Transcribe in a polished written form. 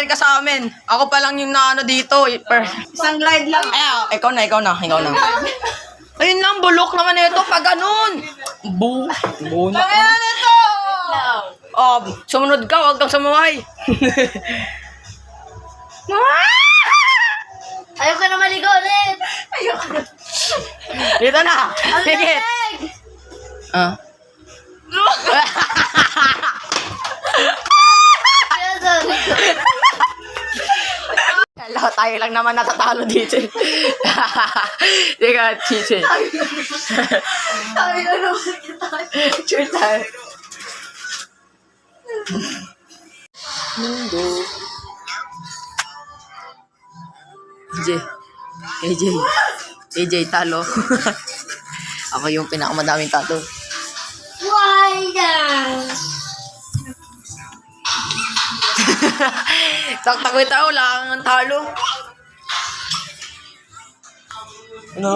lumaki ka sa amin. Ako pa lang yung naano dito. Isang glide lang. Ay, ikaw na. Ayun lang, bulok naman ito pag ganun. Bunak. Kaya na to! Sumunod ka, huwag kang sumuhay. Ayoko na maligo ulit. Ayoko na. Dito na. Pikit. Hello, tayo lang naman natatalo dito. Teka, chiche. Sabi na naman kita. Sure tayo. Mundo. AJ, talo. Ako yung pinakamadaming talo. Why now? Taktakwit ako, wala kang talo. Ano?